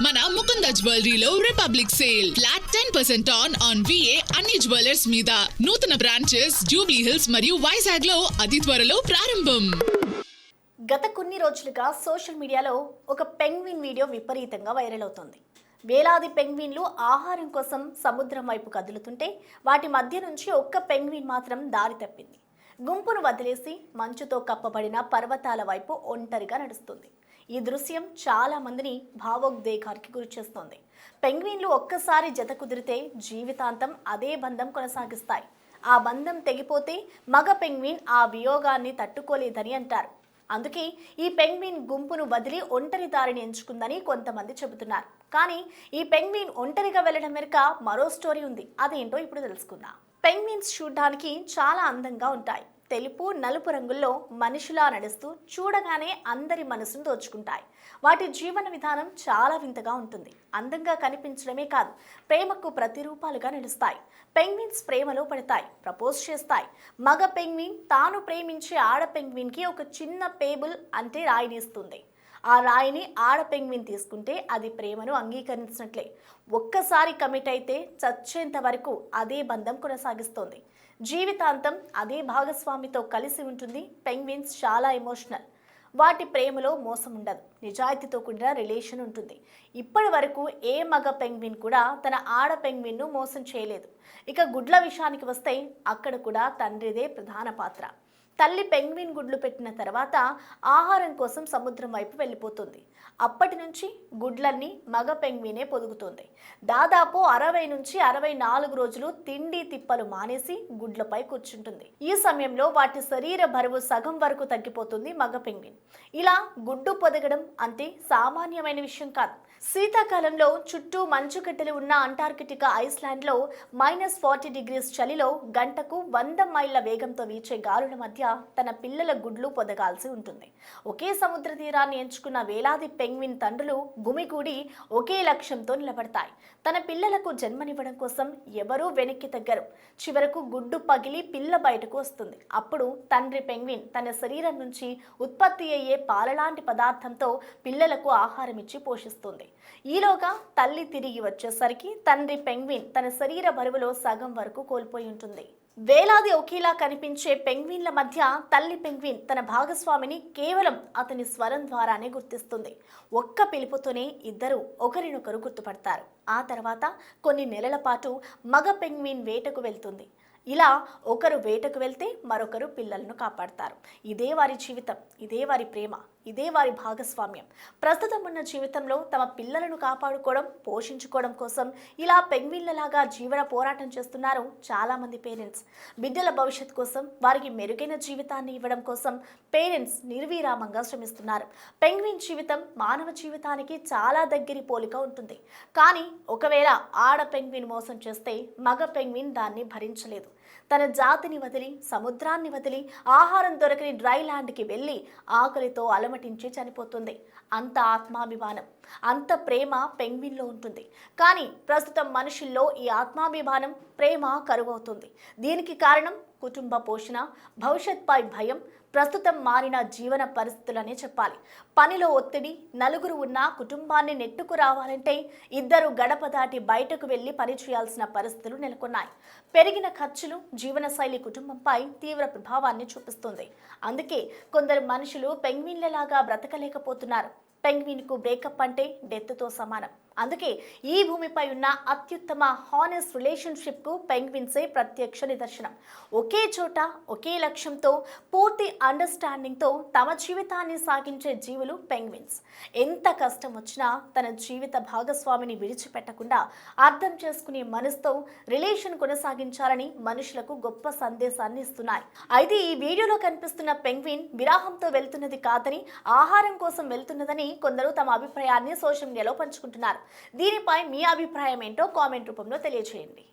మన ముకుంద జ్యువెలరీలో republic sale flat 10% on VA అన్ని జ్యువెలర్స్ మీద నూతన బ్రాంచెస్ జూబ్లీ హిల్స్ మరియు వైజాగ్ లో అతి త్వరలో ప్రారంభం. గత కొన్ని రోజులుగా సోషల్ మీడియాలో ఒక పెంగ్విన్ వీడియో విపరీతంగా వైరల్ అవుతోంది. వేలాది పెంగ్విన్లు ఆహారం కోసం సముద్రం వైపు కదులుతుంటే వాటి మధ్య నుంచి ఒక్క పెంగ్విన్ మాత్రం దారి తప్పింది. గుంపును వదిలేసి మంచుతో కప్పబడిన పర్వతాల వైపు ఒంటరిగా నడుస్తుంది. ఈ దృశ్యం చాలా మందిని భావోద్వేగానికి గురిచేస్తోంది. పెంగ్విన్లు ఒక్కసారి జత కుదిరితే జీవితాంతం అదే బంధం కొనసాగిస్తాయి. ఆ బంధం తెగిపోతే మగ పెంగ్విన్ ఆ వియోగాన్ని తట్టుకోలేదని అంటారు. అందుకే ఈ పెంగ్విన్ గుంపును వదిలి ఒంటరి దారిని ఎంచుకుందని కొంతమంది చెబుతున్నారు. కానీ ఈ పెంగ్విన్ ఒంటరిగా వెళ్లడం వెనుక మరో స్టోరీ ఉంది. అదేంటో ఇప్పుడు తెలుసుకుందాం. పెంగ్విన్స్ చూడడానికి చాలా అందంగా ఉంటాయి. తెలుపు నలుపు రంగుల్లో మనిషిలా నడుస్తూ చూడగానే అందరి మనసును దోచుకుంటాయి. వాటి జీవన విధానం చాలా వింతగా ఉంటుంది. అందంగా కనిపించడమే కాదు, ప్రేమకు ప్రతిరూపాలుగా నిలుస్తాయి. పెంగ్విన్స్ ప్రేమలో పడతాయి, ప్రపోజ్ చేస్తాయి. మగ పెంగ్విన్ తాను ప్రేమించే ఆడ పెంగ్విన్కి ఒక చిన్న పేబుల్ అంటే రాయినిస్తుంది. ఆ రాయిని ఆడ పెంగ్విన్ తీసుకుంటే అది ప్రేమను అంగీకరించినట్లే. ఒక్కసారి కమిట్ అయితే చచ్చేంత వరకు అదే బంధం కొనసాగిస్తోంది. జీవితాంతం అదే భాగస్వామితో కలిసి ఉంటుంది. పెంగ్విన్స్ చాలా ఎమోషనల్. వాటి ప్రేమలో మోసం ఉండదు, నిజాయితీతో కూడిన రిలేషన్ ఉంటుంది. ఇప్పటి వరకు ఏ మగ పెంగ్విన్ కూడా తన ఆడ పెంగ్విన్ను మోసం చేయలేదు. ఇక గుడ్ల విషయానికి వస్తే అక్కడ కూడా తండ్రిదే ప్రధాన పాత్ర. తల్లి పెంగ్విన్ గుడ్లు పెట్టిన తర్వాత ఆహారం కోసం సముద్రం వైపు వెళ్ళిపోతుంది. అప్పటి నుంచి గుడ్లన్నీ మగ పెంగ్వినే పొదుగుతుంది. దాదాపు 60 నుంచి 64 రోజులు తిండి తిప్పలు మానేసి గుడ్లపై కూర్చుంటుంది. ఈ సమయంలో వాటి శరీర బరువు సగం వరకు తగ్గిపోతుంది మగ పెంగ్విన్. ఇలా గుడ్డు పొదగడం అంటే సామాన్యమైన విషయం కాదు. శీతాకాలంలో చుట్టూ మంచుగడ్డలు ఉన్న అంటార్కిటికా ఐస్లాండ్లో -40 చలిలో గంటకు 100 మైళ్ళ వేగంతో వీచే గాలుల మధ్య తన పిల్లల గుడ్లు పొదగాల్సి ఉంటుంది. ఒకే సముద్ర తీరాన్ని ఎంచుకున్న వేలాది పెంగ్విన్ తండ్రులు గుమిగూడి ఒకే లక్ష్యంతో నిలబడతాయి. తన పిల్లలకు జన్మనివ్వడం కోసం ఎవరూ వెనక్కి తగ్గరు. చివరకు గుడ్డు పగిలి పిల్ల బయటకు వస్తుంది. అప్పుడు తండ్రి పెంగ్విన్ తన శరీరం నుంచి ఉత్పత్తి అయ్యే పాలలాంటి పదార్థంతో పిల్లలకు ఆహారం ఇచ్చి పోషిస్తుంది. ఈలోగా తల్లి తిరిగి వచ్చేసరికి తండ్రి పెంగ్విన్ తన శరీర బరువులో సగం వరకు కోల్పోయి ఉంటుంది. వేలాది ఒకేలా కనిపించే పెంగ్విన్ల మధ్య తల్లి పెంగ్విన్ తన భాగస్వామిని కేవలం అతని స్వరం ద్వారానే గుర్తిస్తుంది. ఒక్క పిలుపుతోనే ఇద్దరు ఒకరినొకరు గుర్తుపడతారు. ఆ తర్వాత కొన్ని నెలల పాటు మగ పెంగ్విన్ వేటకు వెళ్తుంది. ఇలా ఒకరు వేటకు వెళ్తే మరొకరు పిల్లలను కాపాడతారు. ఇదే వారి జీవితం, ఇదే వారి ప్రేమ, ఇదే వారి భాగస్వామ్యం. ప్రస్తుతం ఉన్న జీవితంలో తమ పిల్లలను కాపాడుకోవడం, పోషించుకోవడం కోసం ఇలా పెంగ్విన్లలాగా జీవన పోరాటం చేస్తున్నారు చాలామంది పేరెంట్స్. బిడ్డల భవిష్యత్తు కోసం, వారికి మెరుగైన జీవితాన్ని ఇవ్వడం కోసం పేరెంట్స్ నిర్విరామంగా శ్రమిస్తున్నారు. పెంగ్విన్ జీవితం మానవ జీవితానికి చాలా దగ్గరి పోలిక ఉంటుంది. కానీ ఒకవేళ ఆడ పెంగ్విన్ మోసం చేస్తే మగ పెంగ్విన్ దాన్ని భరించలేదు. తన జాతిని వదిలి, సముద్రాన్ని వదిలి, ఆహారం దొరకని డ్రై ల్యాండ్కి వెళ్ళి ఆకలితో అలమటించి చనిపోతుంది. అంత ఆత్మాభిమానం, అంత ప్రేమ పెంగ్విన్లో ఉంటుంది. కానీ ప్రస్తుతం మనుషుల్లో ఈ ఆత్మాభిమానం, ప్రేమ కరువవుతుంది. దీనికి కారణం కుటుంబ పోషణ, భవిష్యత్పై భయం, ప్రస్తుతం మారిన జీవన పరిస్థితులనే చెప్పాలి. పనిలో ఒత్తిడి, నలుగురు ఉన్న కుటుంబాన్ని నెట్టుకు రావాలంటే ఇద్దరు గడప దాటి బయటకు వెళ్లి పని చేయాల్సిన పరిస్థితులు నెలకొన్నాయి. పెరిగిన ఖర్చులు, జీవనశైలి కుటుంబంపై తీవ్ర ప్రభావాన్ని చూపిస్తుంది. అందుకే కొందరు మనుషులు పెంగ్విన్లలాగా బ్రతకలేకపోతున్నారు. పెంగ్విన్కు బ్రేకప్ అంటే డెత్తో సమానం. అందుకే ఈ భూమిపై ఉన్న అత్యుత్తమ హానెస్ట్ రిలేషన్షిప్కు పెంగ్విన్సే ప్రత్యక్ష నిదర్శనం. ఒకే చోట, ఒకే లక్ష్యంతో, పూర్తి అండర్స్టాండింగ్తో తమ జీవితాన్ని సాగించే జీవులు పెంగ్విన్స్. ఎంత కష్టం వచ్చినా తన జీవిత భాగస్వామిని విడిచిపెట్టకుండా అర్థం చేసుకునే మనసుతో రిలేషన్ కొనసాగించాలని మనుషులకు గొప్ప సందేశాన్ని ఇస్తున్నాయి. అయితే ఈ వీడియోలో కనిపిస్తున్న పెంగ్విన్ విరాహంతో వెళ్తున్నది కాదని, ఆహారం కోసం వెళ్తున్నదని కొందరు తమ అభిప్రాయాన్ని సోషల్ మీడియాలో పంచుకుంటున్నారు. దీనిపై మీ అభిప్రాయం ఏంటో కామెంట్ రూపంలో తెలియజేయండి.